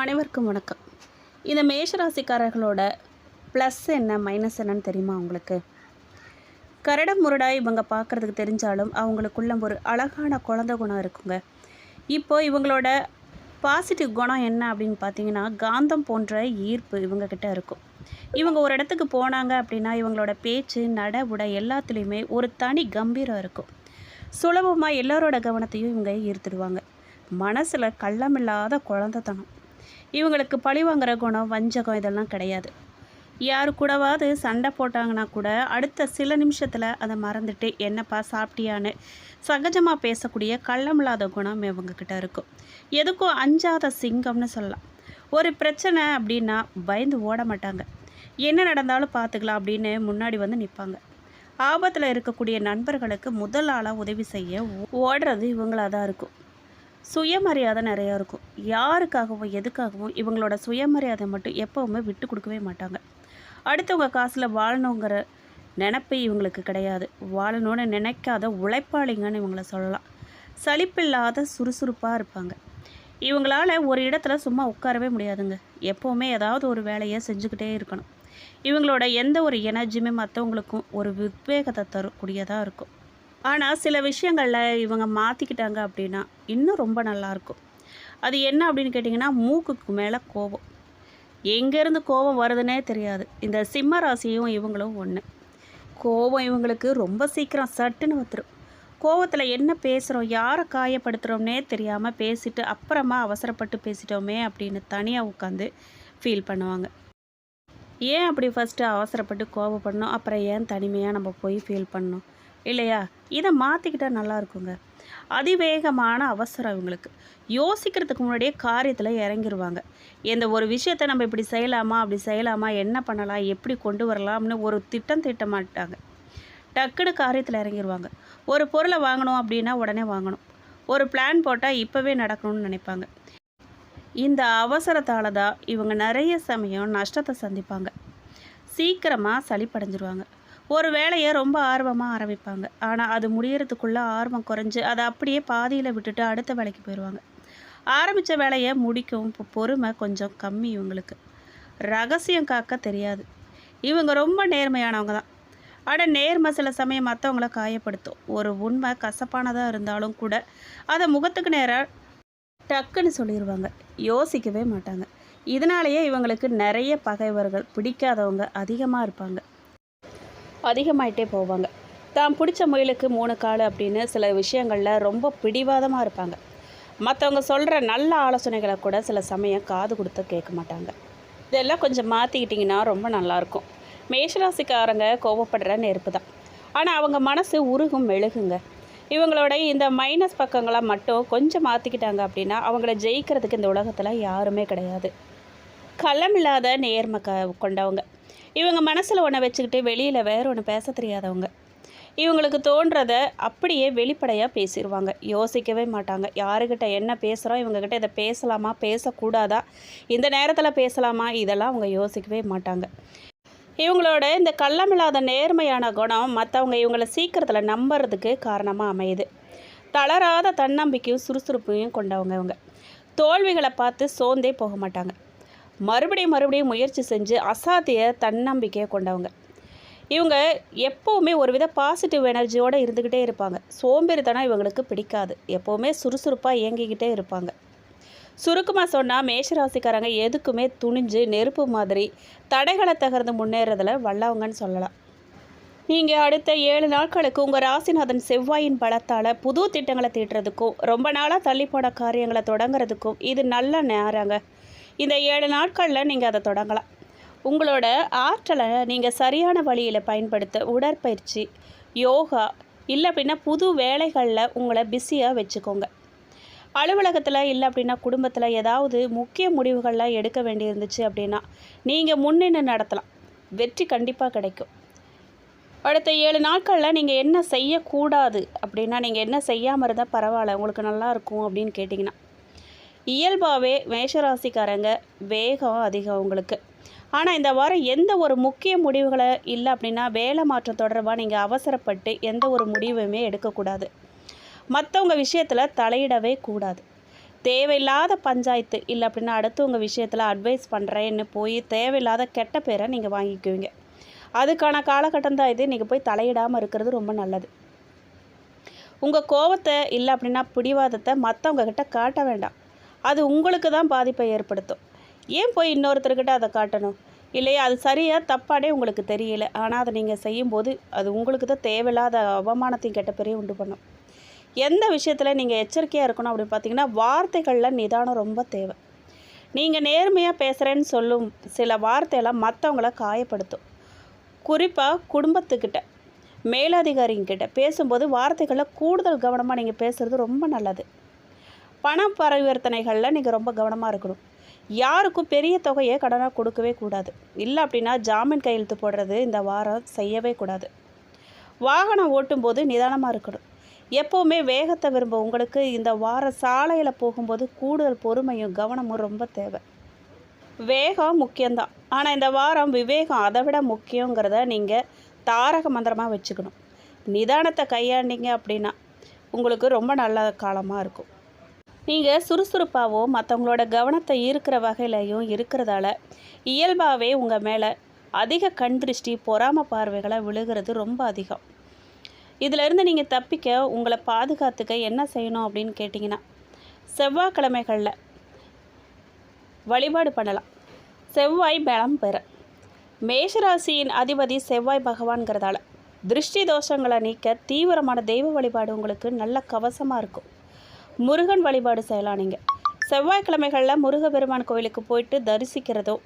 அனைவருக்கும் வணக்கம். இந்த மேஷராசிக்காரர்களோட ப்ளஸ் என்ன மைனஸ் என்னன்னு தெரியுமா உங்களுக்கு? கரடம் முரடாய் இவங்க பார்க்குறதுக்கு தெரிஞ்சாலும் அவங்களுக்குள்ள ஒரு அழகான குழந்தை குணம் இருக்குங்க. இப்போது இவங்களோட பாசிட்டிவ் குணம் என்ன அப்படின்னு பார்த்தீங்கன்னா, காந்தம் போன்ற ஈர்ப்பு இவங்கக்கிட்ட இருக்கும். இவங்க ஒரு இடத்துக்கு போனாங்க அப்படின்னா இவங்களோட பேச்சு நட உடை எல்லாத்துலேயுமே ஒரு தனி கம்பீரம் இருக்கும். சுலபமாக எல்லாரோட கவனத்தையும் இவங்க ஈர்த்துடுவாங்க. மனசில் கள்ளமில்லாத குழந்தைத்தனம். இவங்களுக்கு பழி வாங்குற குணம் வஞ்சகம் இதெல்லாம் கிடையாது. யாரு கூடவாவது சண்டை போட்டாங்கன்னா கூட அடுத்த சில நிமிஷத்தில் அதை மறந்துட்டு என்னப்பா சாப்பிட்டியான்னு சகஜமாக பேசக்கூடிய கள்ளமில்லாத குணம் இவங்கக்கிட்ட இருக்கும். எதுக்கும் அஞ்சாத சிங்கம்னு சொல்லலாம். ஒரு பிரச்சனை அப்படின்னா பயந்து ஓட மாட்டாங்க. என்ன நடந்தாலும் பார்த்துக்கலாம் அப்படின்னு முன்னாடி வந்து நிற்பாங்க. ஆபத்தில் இருக்கக்கூடிய நண்பர்களுக்கு முதல் ஆளாக உதவி செய்ய ஓடுறது இவங்களாக தான் இருக்கும். சுயமரியாதை நிறையா இருக்கும். யாருக்காகவும் எதுக்காகவும் இவங்களோட சுயமரியாதை மட்டும் எப்போவுமே விட்டு கொடுக்கவே மாட்டாங்க. அடுத்தவங்க காசில் வாழணுங்கிற நினப்பு இவங்களுக்கு கிடையாது. வாழணும்னு நினைக்காத உழைப்பாளிங்கன்னு இவங்கள சொல்லலாம். சலிப்பில்லாத சுறுசுறுப்பாக இருப்பாங்க. இவங்களால் ஒரு இடத்துல சும்மா உட்காரவே முடியாதுங்க. எப்போவுமே ஏதாவது ஒரு வேலையை செஞ்சுக்கிட்டே இருக்கணும். இவங்களோட எந்த ஒரு எனர்ஜியுமே மற்றவங்களுக்கும் ஒரு உத்வேகத்தை தரக்கூடியதாக இருக்கும். ஆனால் சில விஷயங்களில் இவங்க மாற்றிக்கிட்டாங்க அப்படின்னா இன்னும் ரொம்ப நல்லாயிருக்கும். அது என்ன அப்படின்னு கேட்டிங்கன்னா, மூக்குக்கு மேலே கோபம். எங்கேருந்து கோபம் வருதுன்னே தெரியாது. இந்த சிம்ம ராசியும் இவங்களும் ஒன்று. கோபம் இவங்களுக்கு ரொம்ப சீக்கிரம் சட்டுன்னு வந்துடும். கோபத்தில் என்ன பேசுகிறோம், யாரை காயப்படுத்துகிறோம்னே தெரியாமல் பேசிட்டு அப்புறமா அவசரப்பட்டு பேசிட்டோமே அப்படின்னு தனியாக உட்காந்து ஃபீல் பண்ணுவாங்க. ஏன் அப்படி ஃபஸ்ட்டு அவசரப்பட்டு கோபப்படணும், அப்புறம் ஏன் தனிமையாக நம்ம போய் ஃபீல் பண்ணணும் இல்லையா? இதை மாற்றிக்கிட்டால் நல்லா இருக்குங்க. அதிவேகமான அவசரம் இவங்களுக்கு. யோசிக்கிறதுக்கு முன்னாடியே காரியத்தில் இறங்கிடுவாங்க. எந்த ஒரு விஷயத்தை நம்ம இப்படி செய்யலாமா அப்படி செய்யலாமா, என்ன பண்ணலாம், எப்படி கொண்டு வரலாம்னு ஒரு திட்டம் தீட்ட மாட்டாங்க. டக்குன்னு காரியத்தில் இறங்கிடுவாங்க. ஒரு பொருளை வாங்கணும் அப்படின்னா உடனே வாங்கணும். ஒரு பிளான் போட்டால் இப்போவே நடக்கணும்னு நினைப்பாங்க. இந்த அவசரத்தால் தான் இவங்க நிறைய சமயம் நஷ்டத்தை சந்திப்பாங்க. சீக்கிரமாக சலிப்படைஞ்சிருவாங்க. ஒரு வேலையை ரொம்ப ஆர்வமாக ஆரம்பிப்பாங்க. ஆனால் அது முடியறதுக்குள்ளே ஆர்வம் குறைஞ்சி அதை அப்படியே பாதியில் விட்டுட்டு அடுத்த வேலைக்கு போயிடுவாங்க. ஆரம்பித்த வேலையை முடிக்கும் பொறுமை கொஞ்சம் கம்மி இவங்களுக்கு. ரகசியம் காக்க தெரியாது. இவங்க ரொம்ப நேர்மையானவங்க தான். ஆனால் நேர்மை சில சமயம் மற்றவங்கள காயப்படுத்தும். ஒரு உண்மை கசப்பானதாக இருந்தாலும் கூட அதை முகத்துக்கு நேராக டக்குன்னு சொல்லிடுவாங்க. யோசிக்கவே மாட்டாங்க. இதனாலேயே இவங்களுக்கு நிறைய பகைவர்கள், பிடிக்காதவங்க அதிகமாக இருப்பாங்க. அதிகமாயிட்டே போவாங்க. தான் பிடிச்ச முயலுக்கு 3 கால் அப்படின்னு சில விஷயங்களில் ரொம்ப பிடிவாதமாக இருப்பாங்க. மற்றவங்க சொல்கிற நல்ல ஆலோசனைகளை கூட சில சமயம் காது கொடுத்து கேட்க மாட்டாங்க. இதெல்லாம் கொஞ்சம் மாற்றிக்கிட்டிங்கன்னா ரொம்ப நல்லாயிருக்கும். மேஷராசிக்காரங்க கோபப்படுற நெருப்பு தான். ஆனால் அவங்க மனசு உருகும் மெழுகுங்க. இவங்களோட இந்த மைனஸ் பக்கங்களை மட்டும் கொஞ்சம் மாற்றிக்கிட்டாங்க அப்படின்னா அவங்கள ஜெயிக்கிறதுக்கு இந்த உலகத்தில் யாருமே கிடையாது. களமில்லாத நேர்மை கொண்டவங்க. இவங்க மனசில் ஒன்றை வச்சுக்கிட்டு வெளியில் வேறு ஒன்று பேச தெரியாதவங்க. இவங்களுக்கு தோன்றதை அப்படியே வெளிப்படையாக பேசிடுவாங்க. யோசிக்கவே மாட்டாங்க. யாருக்கிட்ட என்ன பேசுகிறோம், இவங்கக்கிட்ட இதை பேசலாமா பேசக்கூடாதா, இந்த நேரத்தில் பேசலாமா, இதெல்லாம் அவங்க யோசிக்கவே மாட்டாங்க. இவங்களோட இந்த கள்ளமில்லாத நேர்மையான குணம் மற்றவங்க இவங்களை சீக்கிரத்தில் நம்புறதுக்கு காரணமாக அமையுது. தளராத தன்னம்பிக்கையும் சுறுசுறுப்பையும் கொண்டவங்க இவங்க. தோல்விகளை பார்த்து சோர்ந்தே போக மாட்டாங்க. மறுபடியும் முயற்சி செஞ்சு அசாத்திய தன்னம்பிக்கையை கொண்டவங்க. இவங்க எப்போவுமே ஒரு வித பாசிட்டிவ் எனர்ஜியோடு இருந்துக்கிட்டே இருப்பாங்க. சோம்பேறித்தனம் இவங்களுக்கு பிடிக்காது. எப்போவுமே சுறுசுறுப்பாக இயங்கிக்கிட்டே இருப்பாங்க. சுருக்கமாக சொன்னால் மேஷராசிக்காரங்க எதுக்குமே துணிஞ்சு நெருப்பு மாதிரி தடைகளை தகர்ந்து முன்னேறதில் வல்லவங்கன்னு சொல்லலாம். நீங்கள் அடுத்த 7 நாட்களுக்கு உங்கள் ராசிநாதன் செவ்வாயின் பலத்தால் புது திட்டங்களை தீட்டுறதுக்கும் ரொம்ப நாளாக தள்ளிப்போன காரியங்களை தொடங்கிறதுக்கும் இது நல்ல நேரங்க. இந்த 7 நாட்களில் நீங்கள் அதை தொடங்கலாம். உங்களோட ஆற்றலை நீங்கள் சரியான வழியில் பயன்படுத்த உடற்பயிற்சி, யோகா இல்லை அப்படின்னா புது வேலைகளில் உங்களை பிஸியாக வச்சுக்கோங்க. அலுவலகத்தில் இல்லை அப்படின்னா குடும்பத்தில் ஏதாவது முக்கிய முடிவுகள்லாம் எடுக்க வேண்டியிருந்துச்சு அப்படின்னா நீங்கள் முன்னின்று நடத்தலாம். வெற்றி கண்டிப்பாக கிடைக்கும். அடுத்த 7 நாட்களில் நீங்கள் என்ன செய்யக்கூடாது அப்படின்னா, நீங்கள் என்ன செய்யாமல் இருந்தால் பரவாயில்ல உங்களுக்கு நல்லாயிருக்கும் அப்படின்னு கேட்டிங்கன்னா, இயல்பாகவே மேஷராசிக்காரங்க வேகம் அதிகம் உங்களுக்கு. ஆனால் இந்த வாரம் எந்த ஒரு முக்கிய முடிவுகளை இல்லை அப்படின்னா வேலை மாற்றம் தொடர்பாக நீங்கள் அவசரப்பட்டு எந்த ஒரு முடிவுமே எடுக்கக்கூடாது. மற்றவங்க விஷயத்தில் தலையிடவே கூடாது. தேவையில்லாத பஞ்சாயத்து இல்லை அப்படின்னா அடுத்தவங்க விஷயத்தில் அட்வைஸ் பண்ணுறேன்னு போய் தேவையில்லாத கெட்ட பேரை நீங்கள் வாங்கிக்குவீங்க. அதுக்கான காலகட்டம் தான் இது. நீங்கள் போய் தலையிடாமல் இருக்கிறது ரொம்ப நல்லது. உங்கள் கோவத்தை இல்லை அப்படின்னா பிடிவாதத்தை மற்றவங்கக்கிட்ட காட்ட வேண்டாம். அது உங்களுக்கு தான் பாதிப்பை ஏற்படுத்தும். ஏன் போய் இன்னொருத்தர்கிட்ட அதை காட்டணும்? இல்லையா, அது சரியாக தப்பானே உங்களுக்கு தெரியல. ஆனால் அதை நீங்கள் செய்யும்போது அது உங்களுக்கு தான் தேவையில்லாத அவமானத்தையும் கெட்ட பேரையும் உண்டு பண்ணும். எந்த விஷயத்தில் நீங்கள் எச்சரிக்கையாக இருக்கணும் அப்படின்னு பார்த்தீங்கன்னா, வார்த்தைகளில் நிதானம் ரொம்ப தேவை. நீங்கள் நேர்மையாக பேசுகிறேன்னு சொல்லும் சில வார்த்தையெல்லாம் மற்றவங்கள காயப்படுத்தும். குறிப்பாக குடும்பத்துக்கிட்ட, மேலதிகாரிங்கிட்ட பேசும்போது வார்த்தைகளில் கூடுதல் கவனமாக நீங்கள் பேசுகிறது ரொம்ப நல்லது. பண பரிவர்த்தனைகளில் நீங்கள் ரொம்ப கவனமாக இருக்கணும். யாருக்கும் பெரிய தொகையை கடனாக கொடுக்கவே கூடாது. இல்லை அப்படின்னா ஜாமீன் கையெழுத்து போடுறது இந்த வாரம் செய்யவே கூடாது. வாகனம் ஓட்டும்போது நிதானமாக இருக்கணும். எப்போவுமே வேகத்தை விரும்ப உங்களுக்கு இந்த வாரம் சாலையில் போகும்போது கூடுதல் பொறுமையும் கவனமும் ரொம்ப தேவை. வேகம் முக்கியம்தான், ஆனால் இந்த வாரம் விவேகம் அதை விட முக்கியங்கிறத நீங்கள் தாரக மந்திரமாக வச்சுக்கணும். நிதானத்தை கையாண்டிங்க அப்படின்னா உங்களுக்கு ரொம்ப நல்ல காலமாக இருக்கும். நீங்கள் சுறுசுறுப்பாகவும் மற்றவங்களோட கவனத்தை ஈர்க்கிற வகையிலையும் இருக்கிறதால இயல்பாகவே உங்கள் மேலே அதிக கண் திருஷ்டி, பொறாம பார்வைகளை விழுகிறது ரொம்ப அதிகம். இதிலிருந்து நீங்கள் தப்பிக்க, உங்களை பாதுகாத்துக்க என்ன செய்யணும் அப்படின்னு கேட்டிங்கன்னா, செவ்வாய்க்கிழமைகளில் வழிபாடு பண்ணலாம். செவ்வாய் பலம் பெற, மேஷராசியின் அதிபதி செவ்வாய் பகவான்கிறதால திருஷ்டி தோஷங்களை நீக்க தீவிரமான தெய்வ வழிபாடு உங்களுக்கு நல்ல கவசமாக இருக்கும். முருகன் வழிபாடு செய்யலாம். நீங்கள் செவ்வாய்க்கிழமைகளில் முருகப்பெருமான் கோயிலுக்கு போயிட்டு தரிசிக்கிறதோ,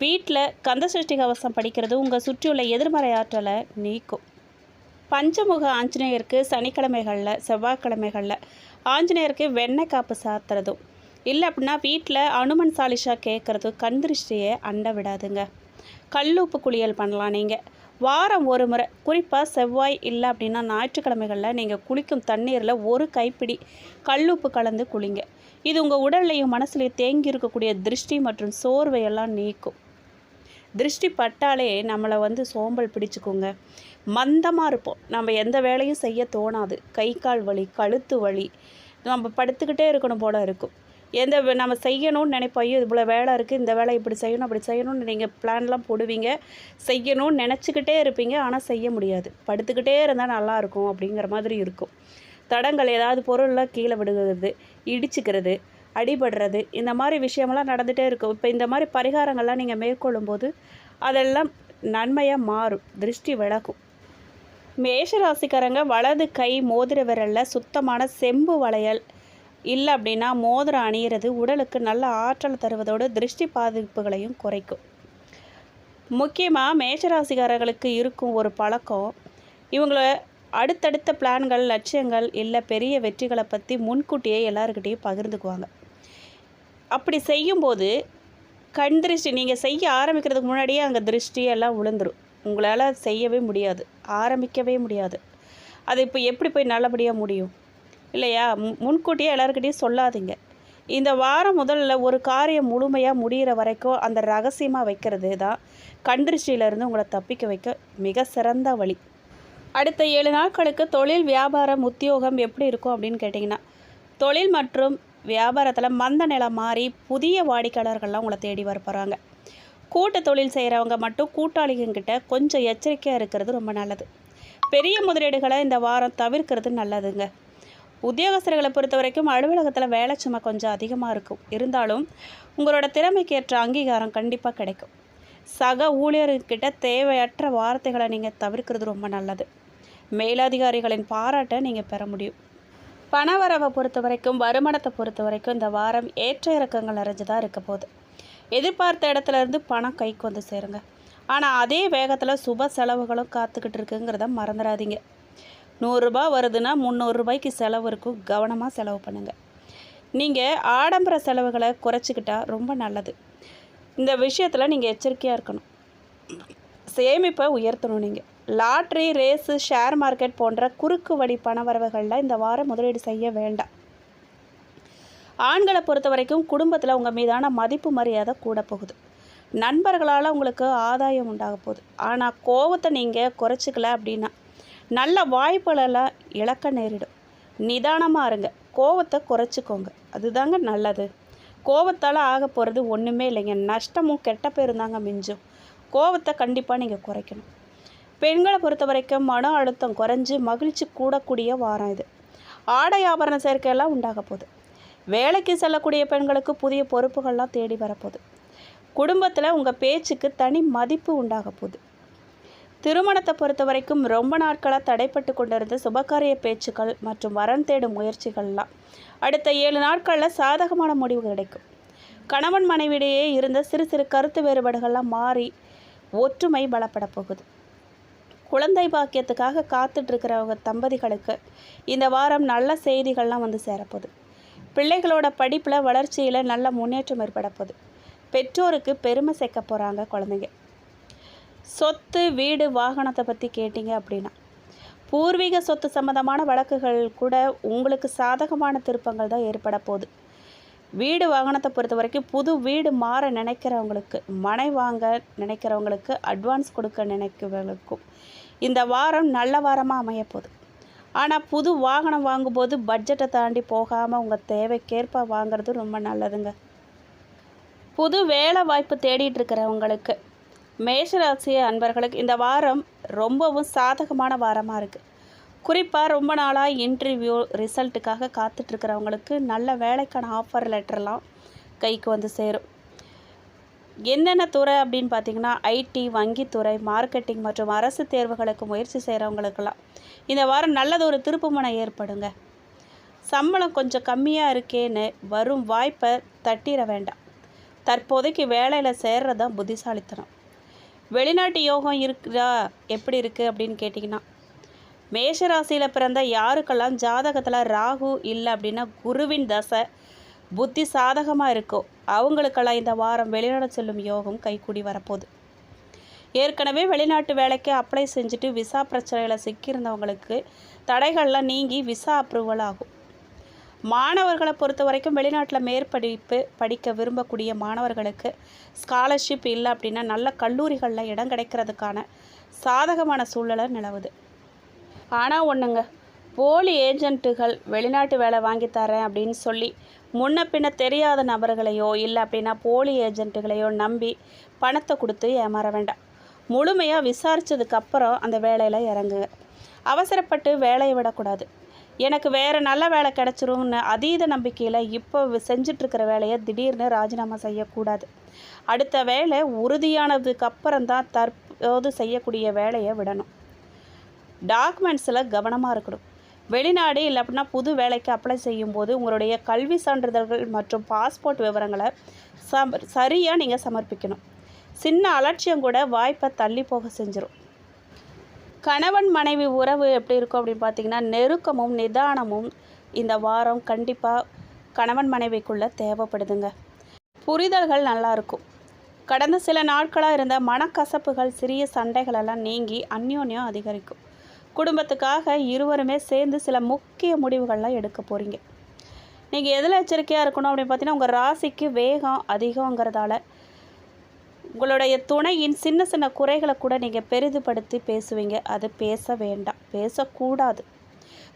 வீட்டில் கந்தசஷ்டி கவசம் படிக்கிறதோ உங்கள் சுற்றியுள்ள எதிர்மறை ஆற்றலை நீக்கும். பஞ்சமுக ஆஞ்சநேயருக்கு சனிக்கிழமைகளில், செவ்வாய்க்கிழமைகளில் ஆஞ்சநேயருக்கு வெண்ணெய் காப்பு சாத்துறதும் இல்லை அப்படின்னா வீட்டில் அனுமன் சாலிஷா கேட்குறதும் கண் திருஷ்டியை அண்ட விடாதுங்க. கல்லுப்பு குளியல் பண்ணலாம். நீங்கள் வாரம் ஒரு முறை, குறிப்பாக செவ்வாய் இல்லை அப்படின்னா ஞாயிற்றுக்கிழமைகளில் நீங்கள் குளிக்கும் தண்ணீரில் ஒரு கைப்பிடி கல்லுப்பு கலந்து குளிங்க. இது உங்கள் உடல்லையும் மனசுலையும் தேங்கி இருக்கக்கூடிய திருஷ்டி மற்றும் சோர்வையெல்லாம் நீக்கும். திருஷ்டி பட்டாலே நம்மளை சோம்பல் பிடிச்சிக்கோங்க, மந்தமாக இருப்போம், நம்ம எந்த வேலையும் செய்ய தோணாது, கை கால் வலி, கழுத்து வலி, நம்ம படுத்துக்கிட்டே இருக்கணும் போல இருக்கும். நம்ம செய்யணும்னு நினைப்போம், இவ்வளோ வேலை இருக்குது, இந்த வேலை இப்படி செய்யணும் அப்படி செய்யணும்னு நீங்கள் பிளான்லாம் போடுவீங்க, செய்யணும்னு நினச்சிக்கிட்டே இருப்பீங்க, ஆனால் செய்ய முடியாது. படுத்துக்கிட்டே இருந்தால் நல்லாயிருக்கும் அப்படிங்கிற மாதிரி இருக்கும். தடங்கள், ஏதாவது பொருள்லாம் கீழே விடுகிறது, இடிச்சுக்கிறது, அடிபடுறது, இந்த மாதிரி விஷயமெல்லாம் நடந்துகிட்டே இருக்கும். இப்போ இந்த மாதிரி பரிகாரங்கள்லாம் நீங்கள் மேற்கொள்ளும்போது அதெல்லாம் நன்மையாக மாறும், திருஷ்டி விலகும். மேஷராசிக்காரங்க வலது கை மோதிர விரலில் சுத்தமான செம்பு வளையல் இல்லை அப்படின்னா மோதிரம் அணியிறது உடலுக்கு நல்ல ஆற்றல் தருவதோடு திருஷ்டி பாதிப்புகளையும் குறைக்கும். முக்கியமாக மேஷராசிக்காரர்களுக்கு இருக்கும் ஒரு பழக்கம், இவங்கள அடுத்தடுத்த பிளான்கள், லட்சியங்கள் இல்லை பெரிய வெற்றிகளை பற்றி முன்கூட்டியே எல்லாருக்கிட்டையும் பகிர்ந்துக்குவாங்க. அப்படி செய்யும்போது கண் திருஷ்டி, நீங்கள் செய்ய ஆரம்பிக்கிறதுக்கு முன்னாடியே அங்கே திருஷ்டியெல்லாம் விழுந்துடும். உங்களால் செய்யவே முடியாது, ஆரம்பிக்கவே முடியாது. அது இப்போ எப்படி போய் நல்லபடியாக முடியும் இல்லையா? முன்கூட்டியே எல்லாருக்கிட்டையும் சொல்லாதீங்க. இந்த வாரம் முதல்ல ஒரு காரியம் முழுமையாக முடிகிற வரைக்கும் அந்த ரகசியமாக வைக்கிறது தான் கண் திருஷ்டியிலேருந்து உங்களை தப்பிக்க வைக்க மிக சிறந்த வழி. அடுத்த 7 நாட்களுக்கு தொழில், வியாபாரம், உத்தியோகம் எப்படி இருக்கும் அப்படின்னு கேட்டிங்கன்னா, தொழில் மற்றும் வியாபாரத்தில் மந்த நிலம் மாறி புதிய வாடிக்கையாளர்கள்லாம் உங்களை தேடி வர போகிறாங்க. கூட்டு தொழில் செய்கிறவங்க மட்டும் கூட்டாளிகிட்ட கொஞ்சம் எச்சரிக்கையாக இருக்கிறது ரொம்ப நல்லது. பெரிய முதலீடுகளை இந்த வாரம் தவிர்க்கிறது நல்லதுங்க. உத்தியோகஸ்தர்களை பொறுத்த வரைக்கும் அலுவலகத்தில் வேலை சுமை கொஞ்சம் அதிகமாக இருக்கும். இருந்தாலும் உங்களோட திறமைக்கு ஏற்ற அங்கீகாரம் கண்டிப்பாக கிடைக்கும். சக ஊழியர்கிட்ட தேவையற்ற வார்த்தைகளை நீங்கள் தவிர்க்கிறது ரொம்ப நல்லது. மேலதிகாரிகளின் பாராட்டை நீங்கள் பெற முடியும். பணவரவை பொறுத்த வரைக்கும், வருமானத்தை பொறுத்த வரைக்கும் இந்த வாரம் ஏற்ற இறக்கங்கள் நிறைஞ்சதாக இருக்க போகுது. எதிர்பார்த்த இடத்துலேருந்து பணம் கைக்கு வந்து சேருங்க. ஆனால் அதே வேகத்தில் சுப செலவுகளும் காத்துக்கிட்டு இருக்குங்கிறத மறந்துடாதீங்க. 100 ரூபா வருதுன்னா 300 ரூபாய்க்கு செலவு இருக்கும். கவனமாக செலவு பண்ணுங்கள். நீங்கள் ஆடம்பர செலவுகளை குறைச்சிக்கிட்டா ரொம்ப நல்லது. இந்த விஷயத்தில் நீங்கள் எச்சரிக்கையாக இருக்கணும். சேமிப்பை உயர்த்தணும். நீங்கள் லாட்ரி, ரேஸு, ஷேர் மார்க்கெட் போன்ற குறுக்கு வழி பண வரவுகளில் இந்த வாரம் முதலீடு செய்ய வேண்டாம். ஆண்களை பொறுத்த வரைக்கும் குடும்பத்தில் உங்கள் மீதான மதிப்பு மரியாதை கூட போகுது. நண்பர்களால் உங்களுக்கு ஆதாயம் உண்டாக போகுது. ஆனால் கோவத்தை நீங்கள் குறைச்சிக்கல அப்படின்னா நல்ல வாய்ப்புகளெல்லாம் இழக்க நேரிடும். நிதானமாக இருங்க. கோவத்தை குறைச்சிக்கோங்க. அதுதாங்க நல்லது. கோவத்தால் ஆக போகிறது ஒன்றுமே இல்லைங்க. நஷ்டமும் கெட்ட பேரும் தாங்க மிஞ்சும். கோவத்தை கண்டிப்பாக நீங்கள் குறைக்கணும். பெண்களை பொறுத்த வரைக்கும் மன அழுத்தம் குறைஞ்சி மகிழ்ச்சி கூடக்கூடிய வாரம் இது. ஆடை ஆபரண சேர்க்கையெல்லாம் உண்டாக போகுது. வேலைக்கு செல்லக்கூடிய பெண்களுக்கு புதிய பொறுப்புகள்லாம் தேடி வரப்போகுது. குடும்பத்தில் உங்கள் பேச்சுக்கு தனி மதிப்பு உண்டாக போகுது. திருமணத்தை பொறுத்த வரைக்கும் ரொம்ப நாட்களாக தடைப்பட்டு கொண்டிருந்த சுபகாரிய பேச்சுக்கள் மற்றும் வரன் தேடும் முயற்சிகள்லாம் அடுத்த 7 நாட்களில் சாதகமான முடிவு கிடைக்கும். கணவன் மனைவியிடையே இருந்த சிறு சிறு கருத்து வேறுபாடுகள்லாம் மாறி ஒற்றுமை பலப்பட போகுது. குழந்தை பாக்கியத்துக்காக காத்துட்ருக்கிறவங்க தம்பதிகளுக்கு இந்த வாரம் நல்ல செய்திகள்லாம் வந்து சேரப்போகுது. பிள்ளைகளோட படிப்பில் வளர்ச்சியில் நல்ல முன்னேற்றம் ஏற்பட போகுது. பெற்றோருக்கு பெருமை சேர்க்க போகிறாங்க குழந்தைங்க. சொத்து வீடு வாகனத்தை பற்றி கேட்டிங்க அப்படின்னா பூர்வீக சொத்து சம்மந்தமான வழக்குகள் கூட உங்களுக்கு சாதகமான திருப்பங்கள் தான் ஏற்பட போகுது. வீடு வாகனத்தை பொறுத்த வரைக்கும் புது வீடு மாற நினைக்கிறவங்களுக்கு, மனை வாங்க நினைக்கிறவங்களுக்கு, அட்வான்ஸ் கொடுக்க நினைக்கிறவங்களுக்கும் இந்த வாரம் நல்ல வாரமாக அமையப்போகுது. ஆனால் புது வாகனம் வாங்கும்போது பட்ஜெட்டை தாண்டி போகாமல் உங்கள் தேவைக்கேற்ப வாங்கிறது ரொம்ப நல்லதுங்க. புது வேலை வாய்ப்பு தேடிட்டு இருக்கிறவங்களுக்கு, மேஷராசி அன்பர்களுக்கு இந்த வாரம் ரொம்பவும் சாதகமான வாரமாக இருக்குது. குறிப்பாக ரொம்ப நாளாக இன்டர்வியூ ரிசல்ட்டுக்காக காத்துட்ருக்கிறவங்களுக்கு நல்ல வேலைக்கான ஆஃபர் லெட்டர்லாம் கைக்கு வந்து சேரும். என்னென்ன துறை அப்படின்னு பார்த்திங்கன்னா ஐடி, வங்கித்துறை, மார்க்கெட்டிங் மற்றும் அரசு தேர்வுகளுக்கு முயற்சி செய்கிறவங்களுக்கெல்லாம் இந்த வாரம் நல்லது ஒரு திருப்புமுனை ஏற்படுங்க. சம்பளம் கொஞ்சம் கம்மியாக இருக்கேன்னு வரும் வாய்ப்பை தட்டிட வேண்டாம். தற்போதைக்கு வேலையில் சேர்றது தான் புத்திசாலித்தனம். வெளிநாட்டு யோகம் இருக்குதா, எப்படி இருக்குது அப்படின்னு கேட்டிங்கன்னா மேஷராசியில் பிறந்த யாருக்கெல்லாம் ஜாதகத்தில் ராகு இல்லை அப்படின்னா குருவின் தசை புத்தி சாதகமாக இருக்கோ அவங்களுக்கெல்லாம் இந்த வாரம் வெளிநாடு செல்லும் யோகம் கைக்கூடி வரப்போகுது. ஏற்கனவே வெளிநாட்டு வேலைக்கு அப்ளை செஞ்சுட்டு விசா பிரச்சனையில் சிக்கியிருந்தவங்களுக்கு தடைகள்லாம் நீங்கி விசா அப்ரூவல் ஆகும். மாணவர்களை பொறுத்த வரைக்கும் வெளிநாட்டில் மேற்படிப்பு படிக்க விரும்பக்கூடிய மாணவர்களுக்கு ஸ்காலர்ஷிப் இல்லை அப்படின்னா நல்ல கல்லூரிகளில் இடம் கிடைக்கிறதுக்கான சாதகமான சூழலை நிலவுது. ஆனால் ஒன்றுங்க, போலி ஏஜென்ட்டுகள் வெளிநாட்டு வேலை வாங்கித்தரேன் அப்படின்னு சொல்லி முன்ன பின்ன தெரியாத நபர்களையோ இல்லை அப்படின்னா போலி ஏஜென்ட்டுகளையோ நம்பி பணத்தை கொடுத்து ஏமாற வேண்டாம். முழுமையாக விசாரித்ததுக்கப்புறம் அந்த வேலையில் இறங்குங்க. அவசரப்பட்டு வேலையை விடக்கூடாது. எனக்கு வேறு நல்ல வேலை கிடச்சிரும்னு அதீத நம்பிக்கையில் இப்போ செஞ்சிட்ருக்கிற வேலையை திடீர்னு ராஜினாமா செய்யக்கூடாது. அடுத்த வேலை உறுதியானதுக்கு அப்புறம்தான் தற்போது செய்யக்கூடிய வேலையை விடணும். டாக்குமெண்ட்ஸில் கவனமாக இருக்கணும். வெளிநாடு இல்லை அப்படின்னா புது வேலைக்கு அப்ளை செய்யும்போது உங்களுடைய கல்வி சான்றிதழ்கள் மற்றும் பாஸ்போர்ட் விவரங்களை சரியாக நீங்கள் சமர்ப்பிக்கணும். சின்ன அலட்சியம் கூட வாய்ப்பை தள்ளி போக செஞ்சிடும். கணவன் மனைவி உறவு எப்படி இருக்கும் அப்படின்னு பார்த்திங்கன்னா நெருக்கமும் நிதானமும் இந்த வாரம் கண்டிப்பாக கணவன் மனைவிக்குள்ளே தேவைப்படுதுங்க. புரிதல்கள் நல்லாயிருக்கும். கடந்த சில நாட்களாக இருந்த மனக்கசப்புகள் சிறிய சண்டைகளெல்லாம் நீங்கி அந்யோன்யம் அதிகரிக்கும். குடும்பத்துக்காக இருவருமே சேர்ந்து சில முக்கிய முடிவுகள்லாம் எடுக்க போகிறீங்க. நீங்கள் எதில் எச்சரிக்கையாக இருக்கணும் அப்படின்னு பார்த்தீங்கன்னா உங்கள் ராசிக்கு வேகம் அதிகங்கிறதால உங்களுடைய துணையின் சின்ன சின்ன குறைகளை கூட நீங்கள் பெரிதுபடுத்தி பேசுவீங்க. அது பேச வேண்டாம், பேசக்கூடாது.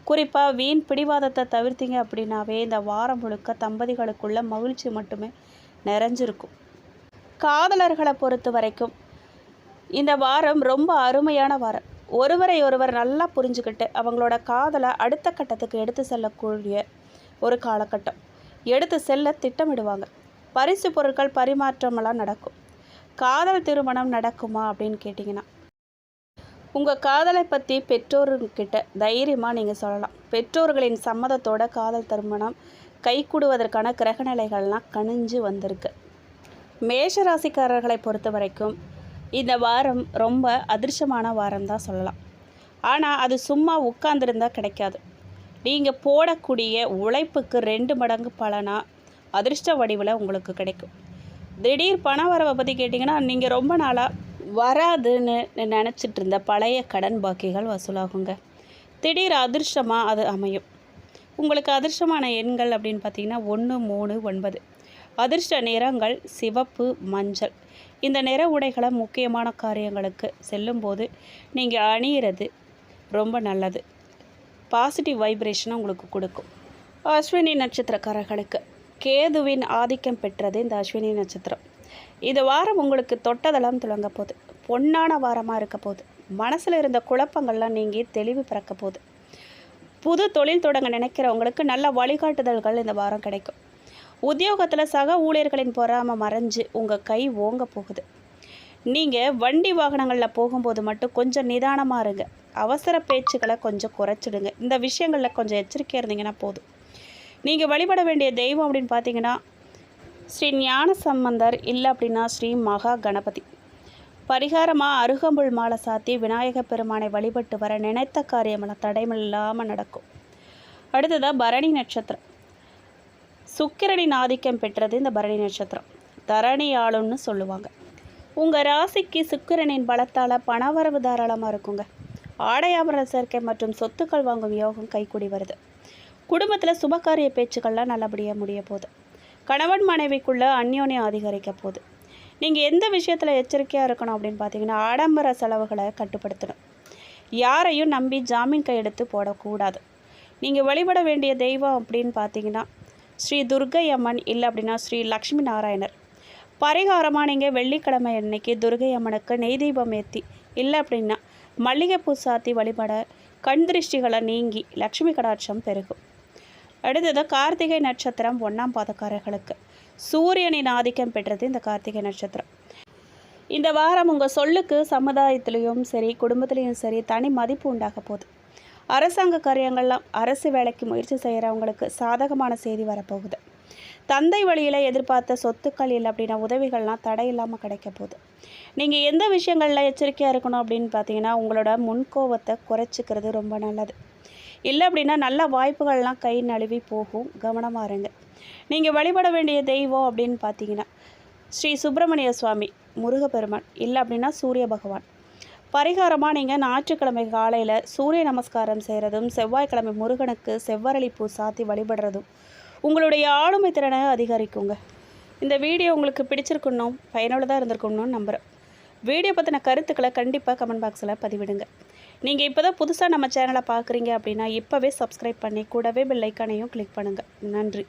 குறிப்பாக வீண் பிடிவாதத்தை தவிர்த்தீங்க அப்படின்னாவே இந்த வாரம் முழுக்க தம்பதிகளுக்குள்ள மகிழ்ச்சி மட்டுமே நிறைஞ்சிருக்கும். காதலர்களை பொறுத்த வரைக்கும் இந்த வாரம் ரொம்ப அருமையான வாரம். ஒருவரை ஒருவர் நல்லா புரிஞ்சுக்கிட்டு அவங்களோட காதலை அடுத்த கட்டத்துக்கு எடுத்து செல்லக்கூடிய ஒரு காலகட்டம். எடுத்து செல்ல திட்டமிடுவாங்க. பரிசு பொருட்கள் பரிமாற்றமெல்லாம் நடக்கும். காதல் திருமணம் நடக்குமா அப்படின்னு கேட்டிங்கன்னா உங்கள் காதலை பற்றி பெற்றோர்கிட்ட தைரியமாக நீங்கள் சொல்லலாம். பெற்றோர்களின் சம்மதத்தோட காதல் திருமணம் கைகூடுவதற்கான கிரகநிலைகள்லாம் கணிஞ்சு வந்திருக்கு. மேஷராசிக்காரர்களை பொறுத்த வரைக்கும் இந்த வாரம் ரொம்ப அதிர்ஷ்டமான வாரம் தான் சொல்லலாம். ஆனால் அது சும்மா உட்கார்ந்துருந்தால் கிடைக்காது. நீங்கள் போடக்கூடிய உழைப்புக்கு 2 மடங்கு பலனாக அதிர்ஷ்ட வடிவில் உங்களுக்கு கிடைக்கும். திடீர் பண வரவை பற்றி கேட்டிங்கன்னா நீங்கள் ரொம்ப நாளாக வராதுன்னு நினச்சிட்டு இருந்த பழைய கடன் பாக்கிகள் வசூலாகுங்க. திடீர் அதிர்ஷ்டமாக அது அமையும். உங்களுக்கு அதிர்ஷ்டமான எண்கள் அப்படின்னு பார்த்தீங்கன்னா 1, 3, 9. அதிர்ஷ்ட நிறங்கள் சிவப்பு, மஞ்சள். இந்த நிற உடைகளை முக்கியமான காரியங்களுக்கு செல்லும்போது நீங்கள் அணியிறது ரொம்ப நல்லது. பாசிட்டிவ் வைப்ரேஷனை உங்களுக்கு கொடுக்கும். அஸ்வினி நட்சத்திரக்காரர்களுக்கு கேதுவின் ஆதிக்கம் பெற்றது இந்த அஸ்வினி நட்சத்திரம். இந்த வாரம் உங்களுக்கு தொட்டதெல்லாம் துளங்க போகுது. பொன்னான வாரமாக இருக்க போகுது. மனசில் இருந்த குழப்பங்கள்லாம் நீங்கி தெளிவு பிறக்க போகுது. புது தொழில் தொடங்க நினைக்கிறவங்களுக்கு நல்ல வழிகாட்டுதல்கள் இந்த வாரம் கிடைக்கும். உத்தியோகத்தில் சக ஊழியர்களின் பொறாமை மறைஞ்சு உங்கள் கை ஓங்க போகுது. நீங்கள் வண்டி வாகனங்களில் போகும்போது மட்டும் கொஞ்சம் நிதானமாக இருங்க. அவசர பேச்சுக்களை கொஞ்சம் குறைச்சிடுங்க. இந்த விஷயங்களில் கொஞ்சம் எச்சரிக்கையாக இருந்தீங்கன்னா போதும். நீங்கள் வழிபட வேண்டிய தெய்வம் அப்படின்னு பார்த்தீங்கன்னா ஸ்ரீ ஞான சம்பந்தர், இல்லை அப்படின்னா ஸ்ரீ மகா கணபதி. பரிகாரமாக அருகம்புல் மாலை சாத்தி விநாயக பெருமானை வழிபட்டு வர நினைத்த காரியமெல்லாம் தடைமில்லாமல் நடக்கும். அடுத்ததாக பரணி நட்சத்திரம். சுக்கிரனின் ஆதிக்கம் பெற்றது இந்த பரணி நட்சத்திரம். தரணி ஆளுன்னு சொல்லுவாங்க. உங்கள் ராசிக்கு சுக்கிரனின் பலத்தால் பணவரவு தாராளமாக இருக்குங்க. ஆடையாபரண சேர்க்கை மற்றும் சொத்துக்கள் வாங்கும் யோகம் கைக்கூடி வருது. குடும்பத்தில் சுபகாரிய பேச்சுக்கள்லாம் நல்லபடியாக முடிய போகுது. கணவன் மனைவிக்குள்ளே அந்யோன்யம் அதிகரிக்க போகுது. நீங்கள் எந்த விஷயத்தில் எச்சரிக்கையாக இருக்கணும் அப்படின்னு பார்த்தீங்கன்னா ஆடம்பர செலவுகளை கட்டுப்படுத்தணும். யாரையும் நம்பி ஜாமீன் கையெழுத்து போடக்கூடாது. நீங்கள் வழிபட வேண்டிய தெய்வம் அப்படின்னு பார்த்தீங்கன்னா ஸ்ரீ துர்கை அம்மன், இல்லை அப்படின்னா ஸ்ரீ லக்ஷ்மி நாராயணர். பரிகாரமாக நீங்கள் வெள்ளிக்கிழமை அன்னைக்கு துர்கை அம்மனுக்கு நெய் தீபம் ஏற்றி, இல்லை அப்படின்னா மல்லிகைப்பூ சாத்தி வழிபட கண் திருஷ்டிகளை நீங்கி லக்ஷ்மி கடாட்சம் பெருகும். அடுத்தது கார்த்திகை நட்சத்திரம் 1ஆம் பாதக்காரர்களுக்கு சூரியனின் ஆதிக்கம் பெற்றது இந்த கார்த்திகை நட்சத்திரம். இந்த வாரம் உங்கள் சொல்லுக்கு சமுதாயத்திலையும் சரி குடும்பத்திலையும் சரி தனி மதிப்பு உண்டாக போகுது. அரசாங்க காரியங்கள்லாம் அரசு வேலைக்கு முயற்சி செய்கிறவங்களுக்கு சாதகமான செய்தி வரப்போகுது. தந்தை வழியில் எதிர்பார்த்த சொத்துக்கள் இல்லை அப்படின்னா உதவிகள்லாம் தடையில்லாமல் கிடைக்க போகுது. நீங்கள் எந்த விஷயங்களில் எச்சரிக்கையாக இருக்கணும் அப்படின்னு பார்த்தீங்கன்னா உங்களோட முன்கோபத்தை குறைச்சிக்கிறது ரொம்ப நல்லது. இல்லை அப்படின்னா நல்ல வாய்ப்புகள்லாம் கை நழுவி போகும். கவனமாக இருங்க. நீங்கள் வழிபட வேண்டிய தெய்வம் அப்படின்னு பார்த்தீங்கன்னா ஸ்ரீ சுப்பிரமணிய சுவாமி, முருகப்பெருமான், இல்லை அப்படின்னா சூரிய பகவான். பரிகாரமாக நீங்கள் ஞாயிற்றுக்கிழமை காலையில் சூரிய நமஸ்காரம் செய்கிறதும் செவ்வாய்க்கிழமை முருகனுக்கு செவ்வரளி பூ சாத்தி வழிபடுறதும் உங்களுடைய ஆளுமை திறனை அதிகரிக்குங்க. இந்த வீடியோ உங்களுக்கு பிடிச்சிருக்கணும், பயனுள்ளதாக இருந்திருக்கணும்னு நம்புகிறேன். வீடியோ பற்றின கருத்துக்களை கண்டிப்பாக கமெண்ட் பாக்ஸில் பதிவிடுங்க. நீங்கள் இப்போ தான் புதுசாக நம்ம சேனலை பார்க்குறீங்க அப்படின்னா இப்போவே சப்ஸ்கிரைப் பண்ணி கூடவே பெல் ஐக்கானையும் கிளிக் பண்ணுங்கள். நன்றி.